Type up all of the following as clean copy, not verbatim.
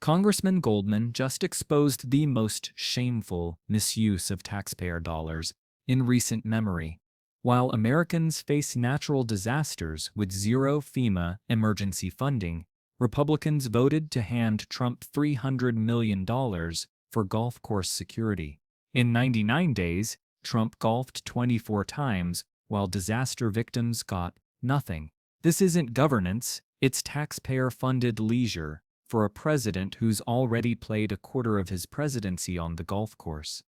Congressman Goldman just exposed the most shameful misuse of taxpayer dollars in recent memory. While Americans face natural disasters with zero FEMA emergency funding, Republicans voted to hand Trump $300 million for golf course security. In 99 days, Trump golfed 24 times, while disaster victims got nothing. This isn't governance, it's taxpayer-funded leisure for a president who's already played a quarter of his presidency on the golf course.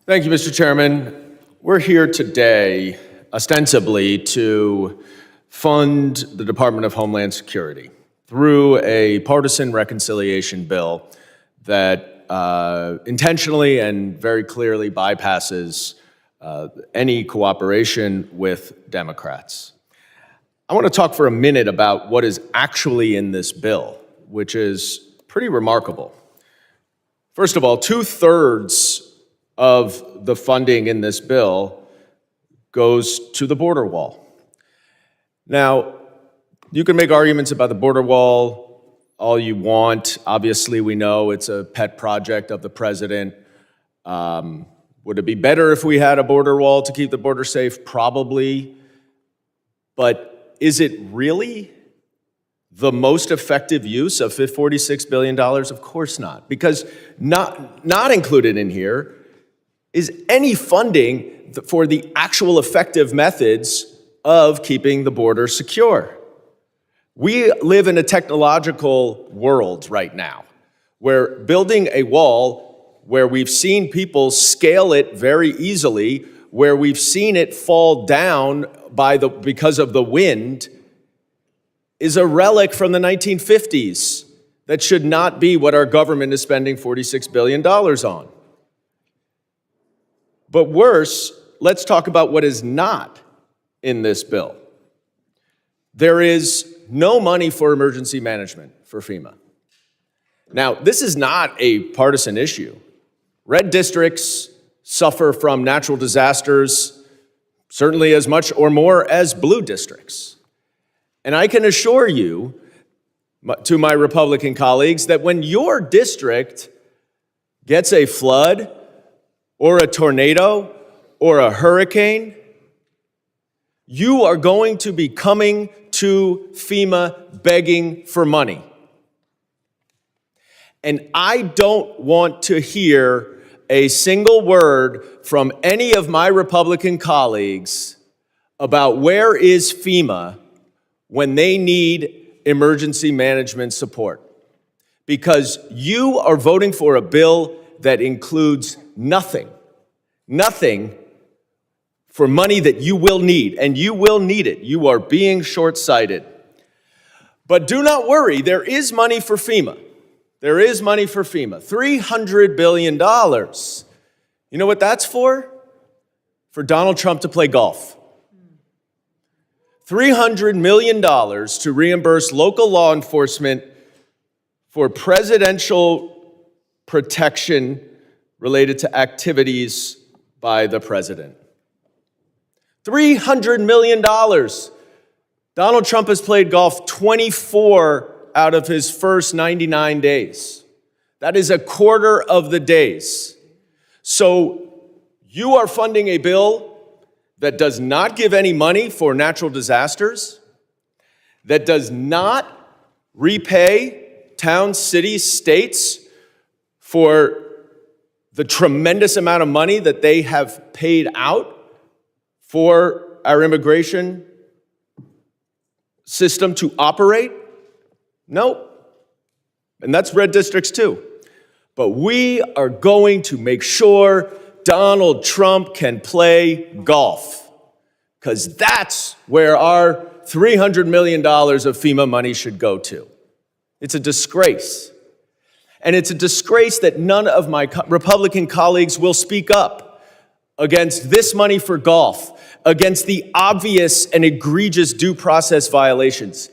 Thank you, Mr. Chairman. We're here today, ostensibly, to fund the Department of Homeland Security through a partisan reconciliation bill that intentionally and very clearly bypasses any cooperation with Democrats. I want to talk for a minute about what is actually in this bill, which is pretty remarkable. First of all, 2/3 of the funding in this bill goes to the border wall. Now, you can make arguments about the border wall all you want. Obviously, we know it's a pet project of the president. Would it be better if we had a border wall to keep the border safe? Probably. But is it really the most effective use of $46 billion? Of course not. Because not included in here is any funding for the actual effective methods of keeping the border secure. We live in a technological world right now where building a wall, where we've seen people scale it very easily, where we've seen it fall down because of the wind, is a relic from the 1950s that should not be what our government is spending $46 billion on. But worse, let's talk about what is not in this bill. There is no money for emergency management for FEMA. Now, this is not a partisan issue. Red districts suffer from natural disasters certainly as much or more as blue districts. And I can assure you, to my Republican colleagues, that when your district gets a flood or a tornado or a hurricane, you are going to be coming to FEMA begging for money. And I don't want to hear a single word from any of my Republican colleagues about where is FEMA when they need emergency management support. Because you are voting for a bill that includes nothing for money that you will need, and you will need it. You are being short-sighted. But do not worry, there is money for FEMA. There is money for FEMA, $300 billion. You know what that's for? For Donald Trump to play golf. $300 million to reimburse local law enforcement for presidential protection related to activities by the president. $300 million. Donald Trump has played golf 24 out of his first 99 days. That is a quarter of the days. So you are funding a bill that does not give any money for natural disasters, that does not repay towns, cities, states for the tremendous amount of money that they have paid out for our immigration system to operate? No. And that's red districts too. But we are going to make sure Donald Trump can play golf, because that's where our $300 million of FEMA money should go to. It's a disgrace. And it's a disgrace that none of my Republican colleagues will speak up against this money for golf, against the obvious and egregious due process violations.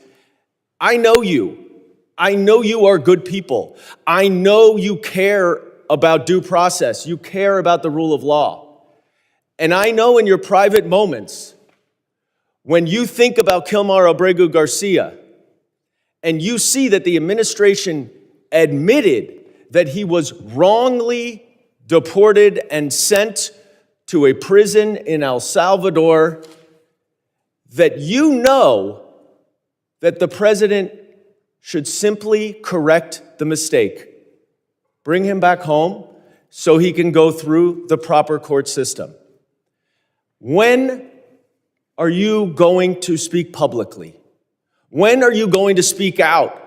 I know you. I know you are good people. I know you care about due process. You care about the rule of law. And I know in your private moments, when you think about Kilmar Abregu Garcia, and you see that the administration admitted that he was wrongly deported and sent to a prison in El Salvador, that you know that the president should simply correct the mistake, bring him back home so he can go through the proper court system. When are you going to speak publicly? When are you going to speak out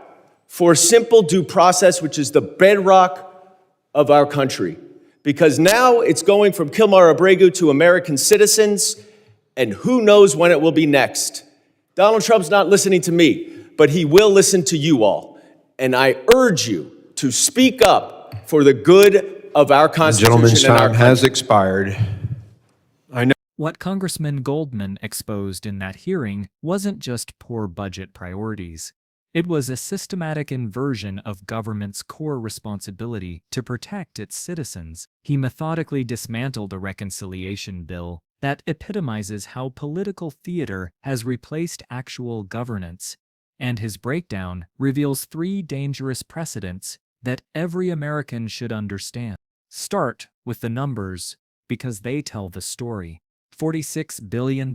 for simple due process, which is the bedrock of our country? Because now it's going from Kilmar Abregu to American citizens, and who knows when it will be next. Donald Trump's not listening to me, but he will listen to you all. And I urge you to speak up for the good of our Constitution. Gentleman's and our time has country. expired. What Congressman Goldman exposed in that hearing wasn't just poor budget priorities. It was a systematic inversion of government's core responsibility to protect its citizens. He methodically dismantled a reconciliation bill that epitomizes how political theater has replaced actual governance, and his breakdown reveals 3 dangerous precedents that every American should understand. Start with the numbers, because they tell the story. $46 billion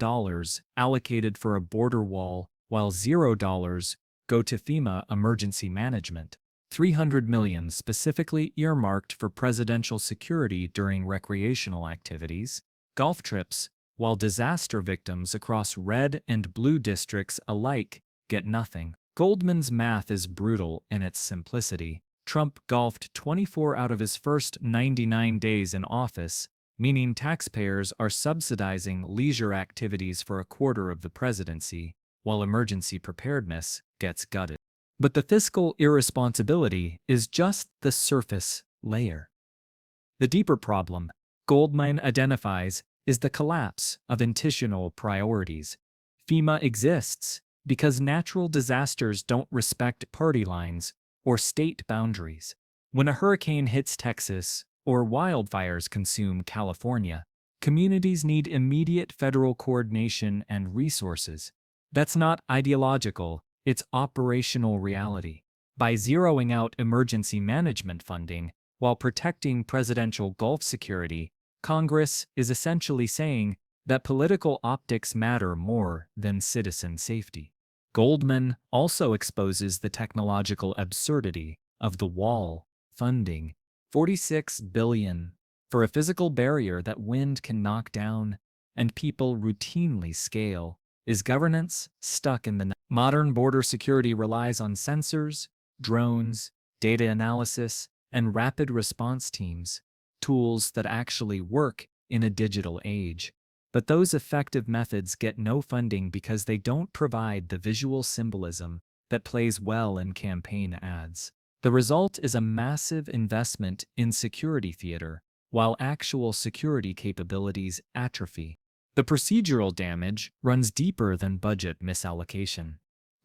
allocated for a border wall, while $0 go to FEMA emergency management. $300 million specifically earmarked for presidential security during recreational activities. Golf trips, while disaster victims across red and blue districts alike get nothing. Goldman's math is brutal in its simplicity. Trump golfed 24 out of his first 99 days in office, meaning taxpayers are subsidizing leisure activities for a quarter of the presidency, while emergency preparedness gets gutted. But the fiscal irresponsibility is just the surface layer. The deeper problem Goldman identifies is the collapse of intentional priorities. FEMA exists because natural disasters don't respect party lines or state boundaries. When a hurricane hits Texas or wildfires consume California, communities need immediate federal coordination and resources. That's not ideological, it's operational reality. By zeroing out emergency management funding while protecting presidential Gulf security, Congress is essentially saying that political optics matter more than citizen safety. Goldman also exposes the technological absurdity of the wall funding. $46 billion for a physical barrier that wind can knock down and people routinely scale. Is governance stuck in the night? Modern border security relies on sensors, drones, data analysis, and rapid response teams, tools that actually work in a digital age. But those effective methods get no funding because they don't provide the visual symbolism that plays well in campaign ads. The result is a massive investment in security theater, while actual security capabilities atrophy. The procedural damage runs deeper than budget misallocation.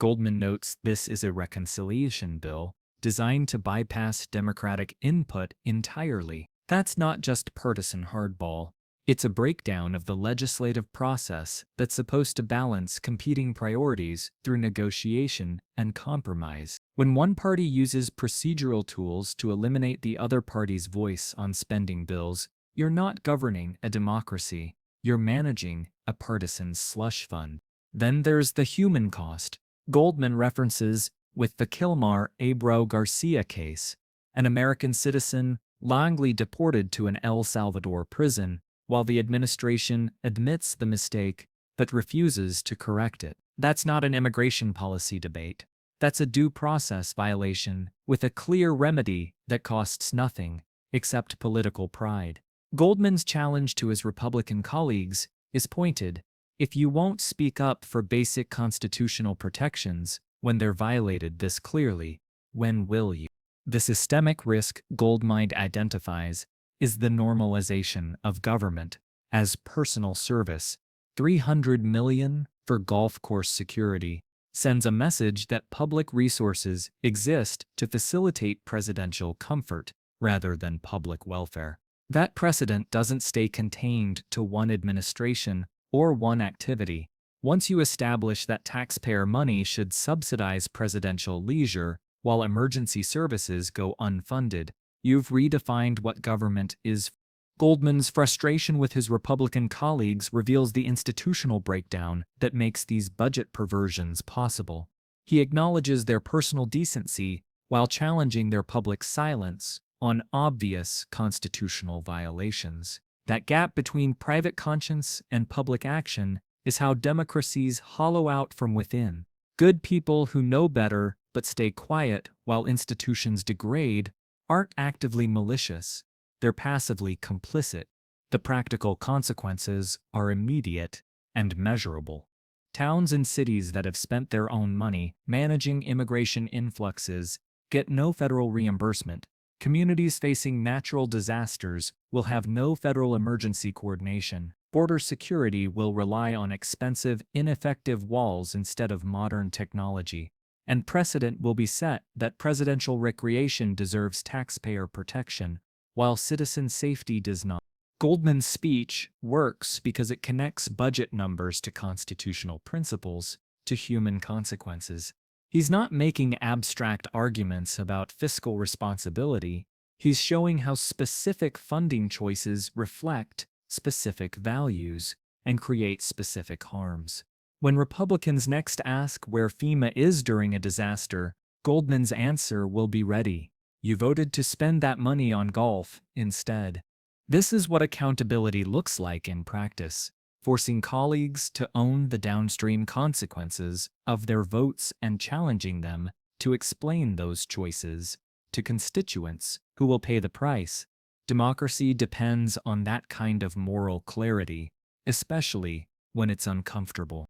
Goldman notes this is a reconciliation bill designed to bypass Democratic input entirely. That's not just partisan hardball. It's a breakdown of the legislative process that's supposed to balance competing priorities through negotiation and compromise. When one party uses procedural tools to eliminate the other party's voice on spending bills, you're not governing a democracy, you're managing a partisan slush fund. Then there's the human cost. Goldman references with the Kilmar Abreu Garcia case, an American citizen wrongly deported to an El Salvador prison, while the administration admits the mistake but refuses to correct it. That's not an immigration policy debate. That's a due process violation with a clear remedy that costs nothing except political pride. Goldman's challenge to his Republican colleagues is pointed. If you won't speak up for basic constitutional protections when they're violated this clearly, when will you? The systemic risk Goldman identifies is the normalization of government as personal service. $300 million for golf course security sends a message that public resources exist to facilitate presidential comfort rather than public welfare. That precedent doesn't stay contained to one administration or one activity. Once you establish that taxpayer money should subsidize presidential leisure, while emergency services go unfunded. You've redefined what government is. Goldman's frustration with his Republican colleagues reveals the institutional breakdown that makes these budget perversions possible. He acknowledges their personal decency while challenging their public silence on obvious constitutional violations. That gap between private conscience and public action is how democracies hollow out from within. Good people who know better but stay quiet while institutions degrade aren't actively malicious. They're passively complicit. The practical consequences are immediate and measurable. Towns and cities that have spent their own money managing immigration influxes get no federal reimbursement. Communities facing natural disasters will have no federal emergency coordination. Border security will rely on expensive, ineffective walls instead of modern technology. And precedent will be set that presidential recreation deserves taxpayer protection, while citizen safety does not. Goldman's speech works because it connects budget numbers to constitutional principles, to human consequences. He's not making abstract arguments about fiscal responsibility. He's showing how specific funding choices reflect specific values and create specific harms. When Republicans next ask where FEMA is during a disaster, Goldman's answer will be ready. You voted to spend that money on golf instead. This is what accountability looks like in practice, forcing colleagues to own the downstream consequences of their votes and challenging them to explain those choices to constituents who will pay the price. Democracy depends on that kind of moral clarity, especially when it's uncomfortable.